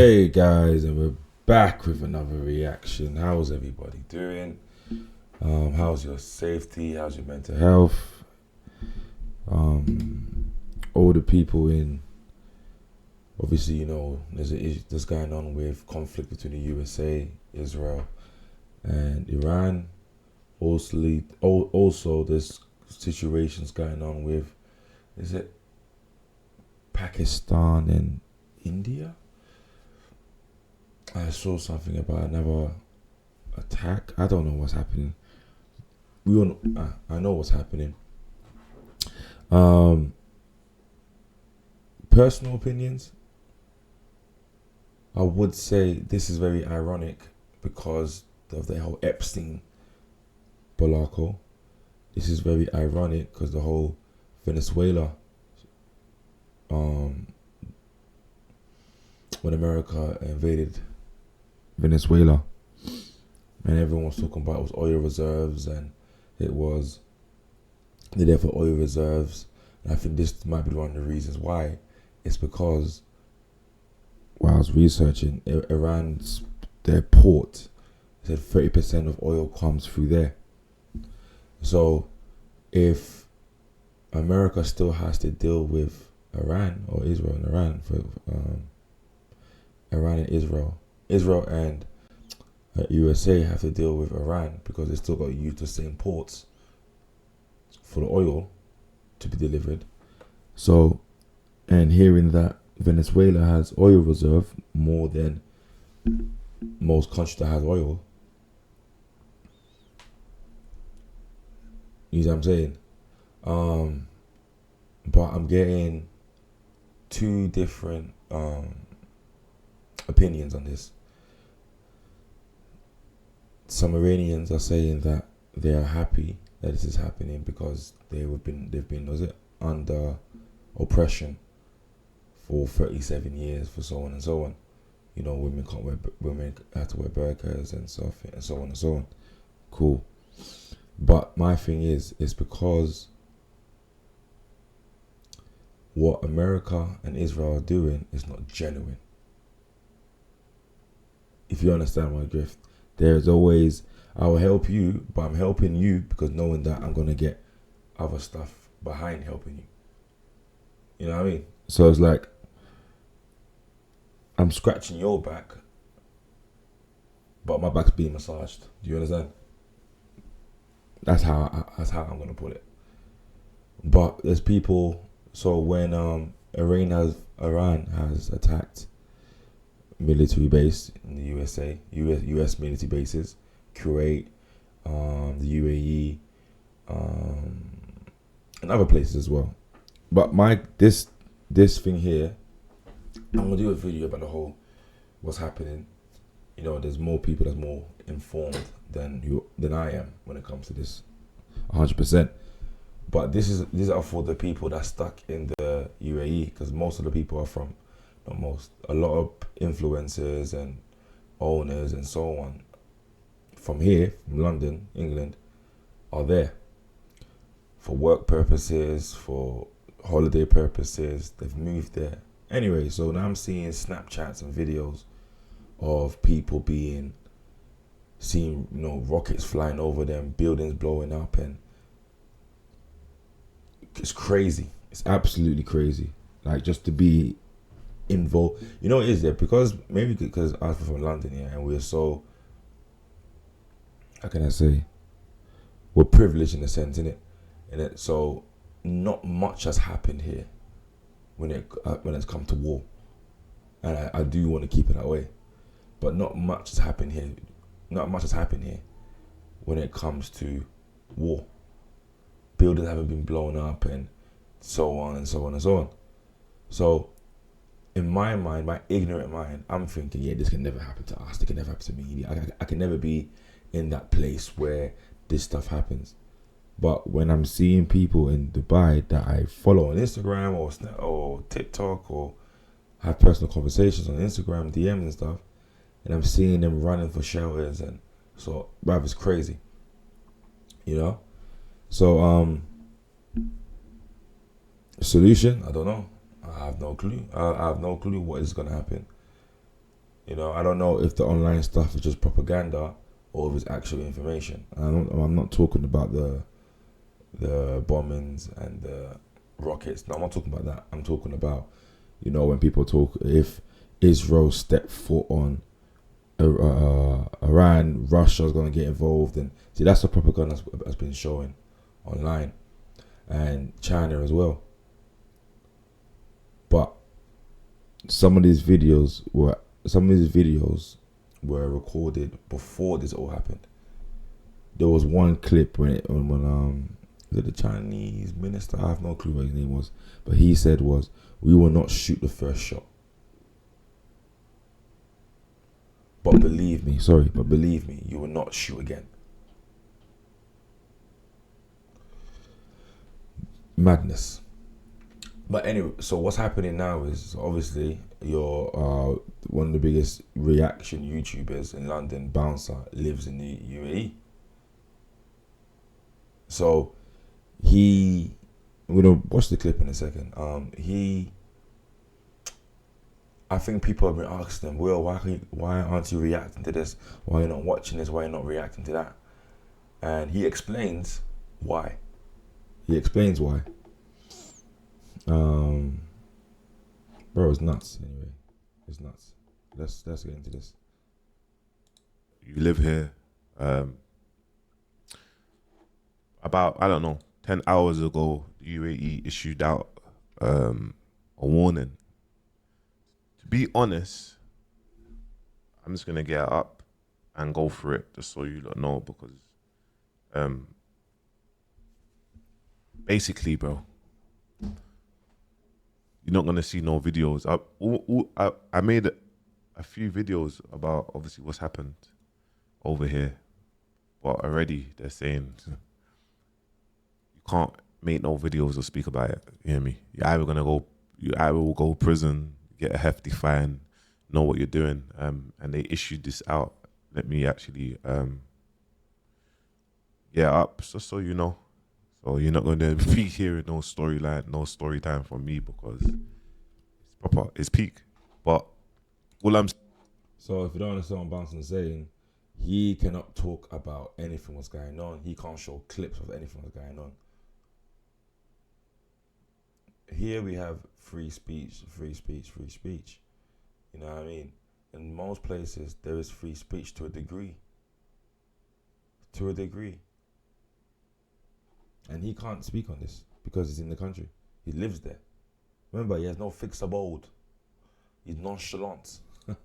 Hey guys, and we're back with another reaction. How's everybody doing? How's your safety? How's your mental health? All the people in, obviously, there's going on with conflict between the USA, Israel, and Iran. Also, there's situations going on with, is it Pakistan and India? I saw something about another attack. I don't know what's happening. I know what's happening. Personal opinions. I would say this is very ironic because of the whole Epstein debacle. This is very ironic because the whole Venezuela, when America invaded Venezuela, and everyone was talking about it was oil reserves, and they're there for oil reserves. And I think this might be one of the reasons why. It's because while I was researching, their port said 30% of oil comes through there. So if America still has to deal with Iran or Israel and Iran for Iran and Israel and USA have to deal with Iran because they still got to use the same ports for the oil to be delivered. So, and hearing that Venezuela has oil reserve more than most countries that has oil, you know what I'm saying? But I'm getting two different opinions on this. Some Iranians are saying that they are happy that this is happening because they've been under oppression for 37 years, for so on and so on. You know, women have to wear burqas and stuff, and so on and so on. Cool. But my thing is, it's because what America and Israel are doing is not genuine. If you understand my drift, there's always, I will help you, but I'm helping you because knowing that I'm going to get other stuff behind helping you. You know what I mean? So it's like, I'm scratching your back, but my back's being massaged. Do you understand? That's how I'm going to put it. But there's people, so when Iran has attacked military base in the USA, US military bases, Kuwait, the UAE, and other places as well. But this thing here, I'm gonna do a video about the whole what's happening. You know, there's more people that's more informed than I am when it comes to this, 100%. But these are for the people that's stuck in the UAE, because most of the people are from, not most, a lot of influencers and owners and so on from here, from London, England, are there for work purposes, for holiday purposes. They've moved there. Anyway, so now I'm seeing Snapchats and videos of people seeing, rockets flying over them, buildings blowing up, and it's crazy. It's absolutely crazy. Like, just to be involved. You know what it is there? Because I'm from London, yeah, and we're so, how can I say? We're privileged in a sense, innit? So not much has happened here when it's come to war, and I do want to keep it that way. But not much has happened here. Not much has happened here when it comes to war. Buildings haven't been blown up and so on and so on and so on. So in my mind, my ignorant mind, I'm thinking, yeah, this can never happen to us. This can never happen to me. I can never be in that place where this stuff happens. But when I'm seeing people in Dubai that I follow on Instagram or TikTok, or have personal conversations on Instagram, DMs and stuff, and I'm seeing them running for shelters, and so, bruv, it's crazy. You know? So, solution, I don't know. I have no clue. I have no clue what is going to happen. You know, I don't know if the online stuff is just propaganda or if it's actual information. I'm not talking about the bombings and the rockets. No, I'm not talking about that. I'm talking about, you know, when people talk, if Israel stepped foot on Iran, Russia's going to get involved. And see, that's the propaganda that's been showing online, and China as well. But some of these videos were recorded before this all happened. There was one clip when the Chinese minister, I have no clue what his name was, but he said was, we will not shoot the first shot. But believe me, you will not shoot again. Madness. But anyway, so what's happening now is obviously you're one of the biggest reaction YouTubers in London, Bouncer, lives in the UAE. So we're gonna watch the clip in a second. I think people have been asking him, Will, why aren't you reacting to this? Why are you not watching this? Why are you not reacting to that? And he explains why. Bro, it's nuts. Anyway, it's nuts. Let's get into this. You live here. About, I don't know, 10 hours ago, the UAE issued out a warning. To be honest, I'm just gonna get up and go for it, just so you don't know, because basically, bro, you're not gonna see no videos. I made a few videos about obviously what's happened over here, but already they're saying you can't make no videos or speak about it. You hear me? You either will go prison, get a hefty fine, know what you're doing. And they issued this out. Let me actually get up, so you know. So you're not gonna be hearing no storyline, no story time from me, because it's proper, it's peak. But all I'm So if you don't understand what Bouncing saying, he cannot talk about anything that's going on. He can't show clips of anything that's going on. Here we have free speech. You know what I mean? In most places, there is free speech to a degree. And he can't speak on this because he's in the country. He lives there. Remember, he has no fixed abode. He's nonchalant.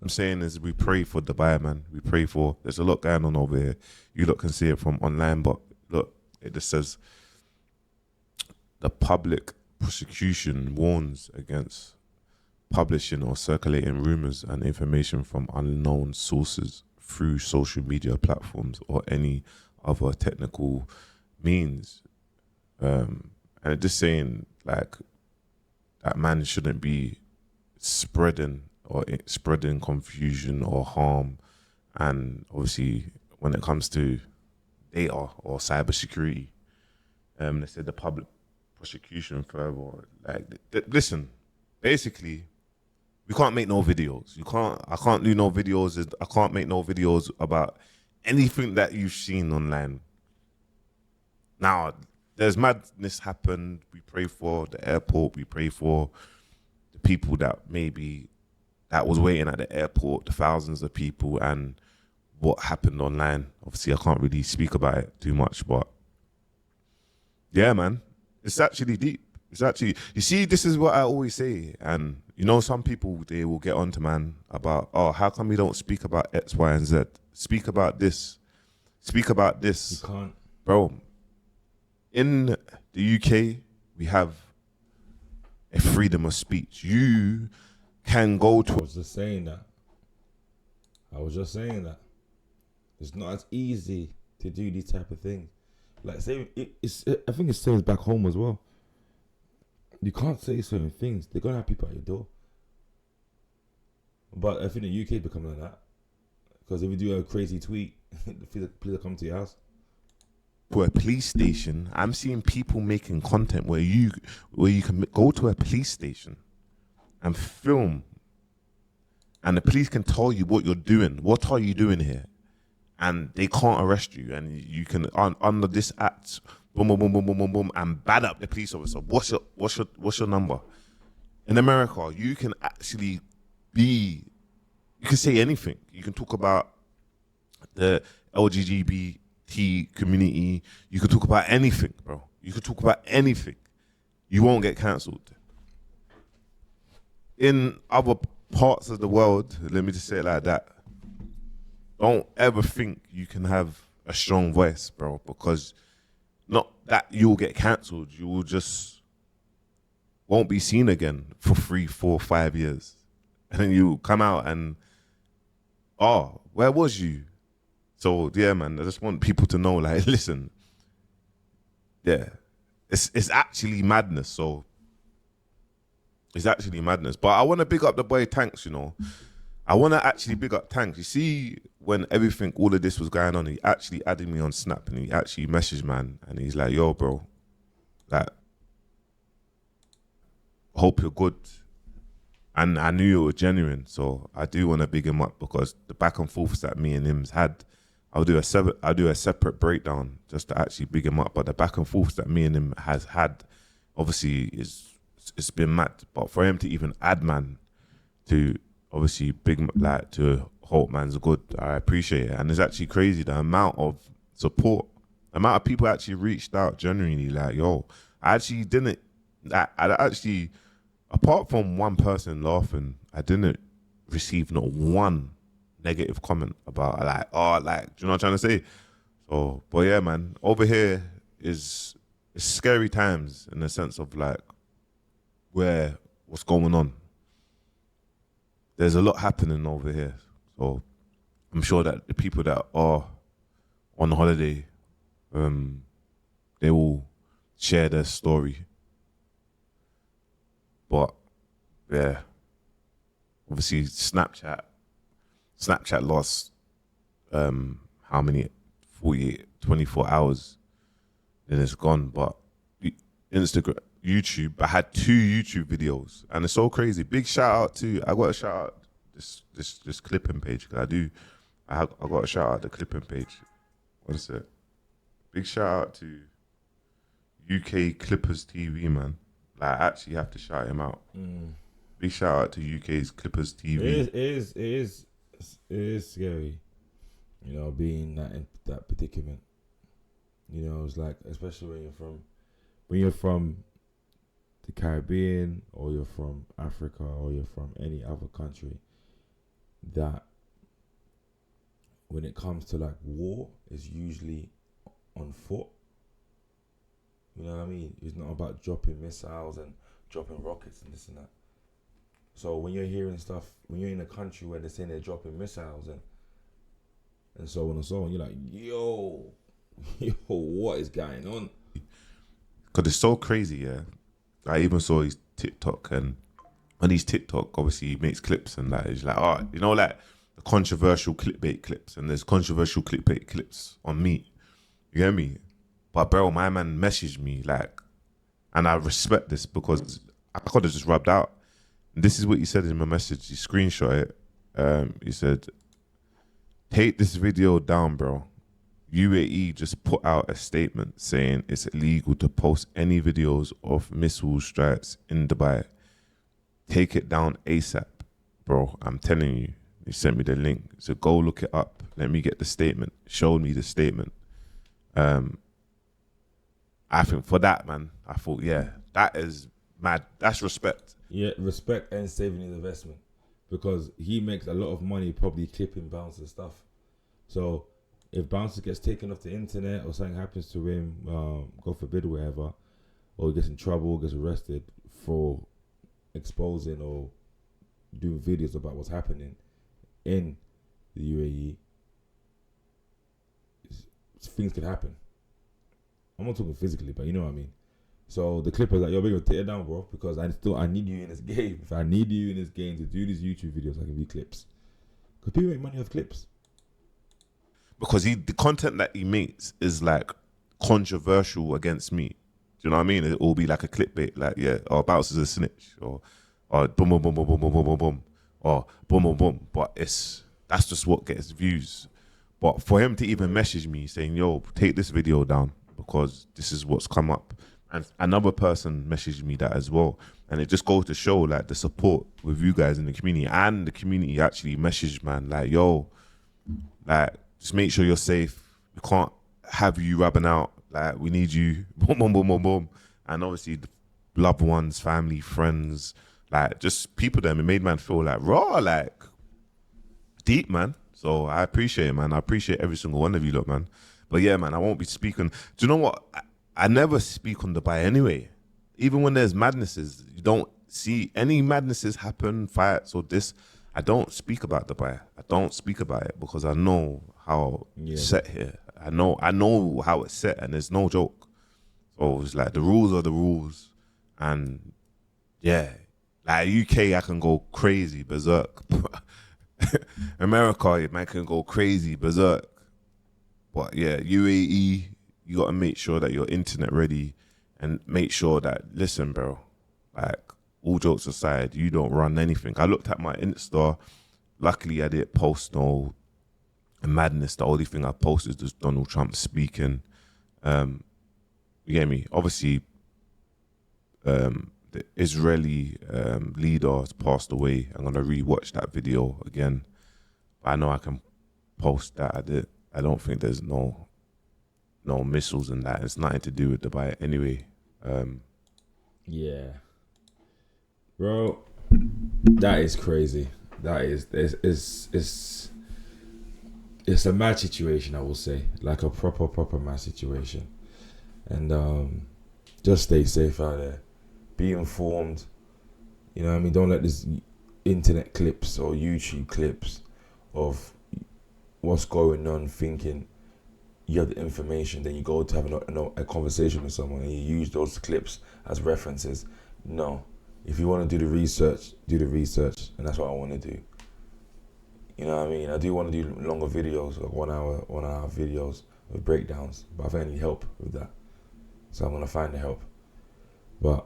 I'm saying is we pray for Dubai, man. We pray for, there's a lot going on over here. You lot can see it from online, but look, it just says the public prosecution warns against publishing or circulating rumors and information from unknown sources through social media platforms or any other technical means. And it's just saying like that man shouldn't be spreading confusion or harm. And obviously when it comes to data or cybersecurity, they said the public prosecution further, like listen, basically we can't make no videos. I can't do no videos. I can't make no videos about anything that you've seen online. Now, there's madness happened. We pray for the airport. We pray for the people that was waiting at the airport, the thousands of people, and what happened online. Obviously, I can't really speak about it too much, but yeah, man, it's actually deep. It's actually, you see, this is what I always say. And you know, some people, they will get onto man about, oh, how come we don't speak about X, Y, and Z? Speak about this. You can't. Bro, in the UK, we have a freedom of speech. You can go to... I was just saying that. It's not as easy to do these type of things. Like, say, I think it's same back home as well. You can't say certain things. They're going to have people at your door. But I think the UK is becoming like that. Because if you do a crazy tweet, please come to your house. For a police station, I'm seeing people making content where you can go to a police station and film and the police can tell you what you're doing. What are you doing here? And they can't arrest you, and you can under this act, boom, boom, boom, boom, boom, boom, boom, and bad up the police officer. What's your number? In America, you can actually you can say anything. You can talk about the LGBT community. You can talk about anything, bro. You can talk about anything. You won't get cancelled. In other parts of the world, let me just say it like that, don't ever think you can have a strong voice, bro, because not that you'll get cancelled, you will just won't be seen again for 3, 4, 5 years. And then you come out and, oh, where was you? So yeah, man, I just want people to know, like, listen, yeah, it's actually madness. So it's actually madness. But I want to big up the boy Tanks, you know. I want to actually big up Tanks. You see, when all of this was going on, he actually added me on Snap and he actually messaged, man, and he's like, yo, bro, like, hope you're good. And I knew it was genuine, so I do want to big him up, because the back and forths that me and him's had, I'll do a separate breakdown just to actually big him up. But the back and forths that me and him has had, obviously, it's been mad. But for him to even add, man, to obviously to hope man's good, I appreciate it. And it's actually crazy the amount of support, the amount of people actually reached out genuinely, like, yo, I actually didn't, I actually, apart from one person laughing, I didn't receive not one negative comment about, like, oh, like, do you know what I'm trying to say? So, but yeah, man, over here it's scary times in the sense of, like, what's going on. There's a lot happening over here. So I'm sure that the people that are on holiday, they will share their story. But yeah, obviously Snapchat lost how many, 24 hours, then it's gone. But Instagram, YouTube, I had 2 YouTube videos, and it's so crazy. Big shout out to, I got to shout out this clipping page, because I got to shout out the clipping page. What is it? Big shout out to UK Clippers TV, man. Like, I actually have to shout him out. Big shout out to UK's Clippers TV. It is scary, you know, being in that predicament. You know, it's like, especially when you're from the Caribbean, or you're from Africa, or you're from any other country, that when it comes to, like, war, is usually on foot. You know what I mean? It's not about dropping missiles and dropping rockets and this and that. So when you're hearing stuff, when you're in a country where they're saying they're dropping missiles and so on and so on, you're like, yo, what is going on? Because it's so crazy, yeah. I even saw his TikTok, and on his TikTok, obviously, he makes clips and that. He's like, oh, you know, like the controversial clickbait clips, and there's controversial clickbait clips on me. You get me? But bro, my man messaged me, like, and I respect this, because I could have just rubbed out. And this is what he said in my message. He screenshot it. He said, take this video down, bro. UAE just put out a statement saying it's illegal to post any videos of missile strikes in Dubai. Take it down ASAP, bro. I'm telling you. He sent me the link. So go look it up. Let me get the statement. Showed me the statement. I think for that, man, I thought, yeah, that is mad. That's respect. Yeah, respect and saving his investment, because he makes a lot of money probably clipping Bouncer stuff. So if Bouncer gets taken off the internet, or something happens to him, God forbid, or whatever, or he gets in trouble, gets arrested for exposing or doing videos about what's happening in the UAE, things could happen. I'm not talking physically, but you know what I mean. So the Clippers like, yo, we're gonna take it down, bro, because I need you in this game. If I need you in this game to do these YouTube videos, I can be clips. Because people make money off clips. Because the content that he makes is, like, controversial against me. Do you know what I mean? It will be like a clickbait, like, yeah, or Bounce is a snitch, or boom, boom, boom, boom, boom, boom, boom, boom, boom. or boom, boom, boom. But that's just what gets views. But for him to even message me saying, yo, take this video down because this is what's come up. And another person messaged me that as well. And it just goes to show like the support with you guys in the community, and the community actually messaged, man, like, yo, like, just make sure you're safe. We can't have you rubbing out. Like, we need you. Boom, boom, boom, boom, boom. And obviously the loved ones, family, friends, like just people them. It made man feel like raw, like deep, man. So I appreciate it, man. I appreciate every single one of you, lot, man. But yeah, man, I won't be speaking. Do you know what? I never speak on Dubai anyway. Even when there's madnesses, you don't see any madnesses happen, fights or this. I don't speak about Dubai. I don't speak about it because I know how it's set here. I know how it's set, and there's no joke. So it's like the rules are the rules, and yeah, like UK, I can go crazy berserk. America, man, can go crazy berserk. But yeah, UAE, you got to make sure that you're internet ready, and make sure that, listen, bro, like, all jokes aside, you don't run anything. I looked at my Insta. Luckily, I didn't post no madness. The only thing I posted was Donald Trump speaking. You get me? Obviously, the Israeli leader has passed away. I'm gonna rewatch that video again. But I know I can post that. I don't think there's no missiles in that. It's nothing to do with Dubai anyway. Yeah, bro, that is crazy. That is it's a mad situation, I will say, like a proper mad situation. And just stay safe out there. Be informed. You know what I mean? Don't let this internet clips or YouTube clips of what's going on thinking you have the information, then you go to have a conversation with someone and you use those clips as references. No. If you want to do the research, and that's what I want to do. You know what I mean? I do want to do longer videos, like 1 hour videos with breakdowns, but I think I need help with that. So I'm going to find the help. But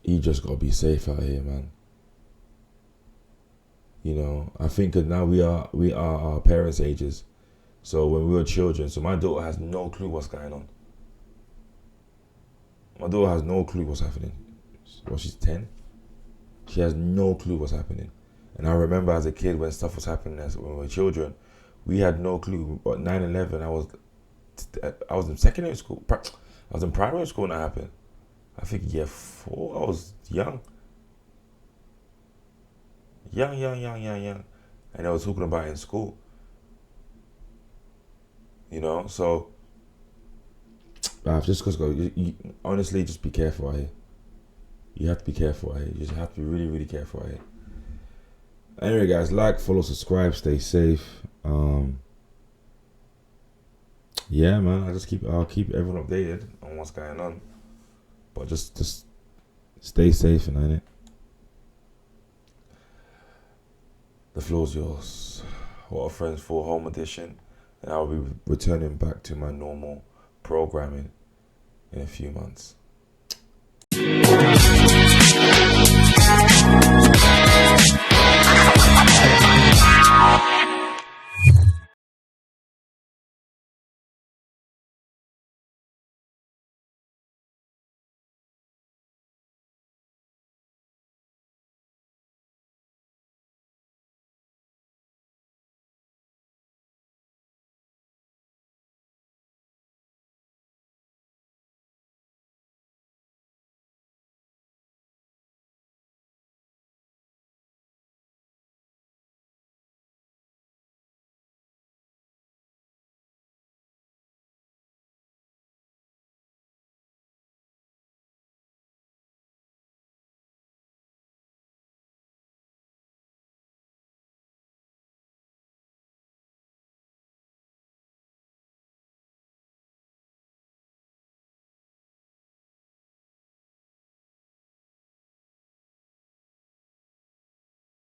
you just got to be safe out here, man. You know, I think that now we are our parents' ages. So when we were children, so my daughter has no clue what's going on. My daughter has no clue what's happening. Well, she's 10. She has no clue what's happening. And I remember as a kid when stuff was happening when we were children, we had no clue. But 9/11, I was in secondary school. I was in primary school when that happened. I think year 4. I was young. Young. And I was talking about it in school. You know, so just because you honestly just be careful out here. You have to be careful out here. You just have to be really, really careful out here. Anyway, guys, like, follow, subscribe, stay safe. Yeah, man, I'll keep everyone updated on what's going on. But just stay safe, and innit? The floor's yours. What Are Friends for Home Edition, and I'll be returning back to my normal programming in a few months.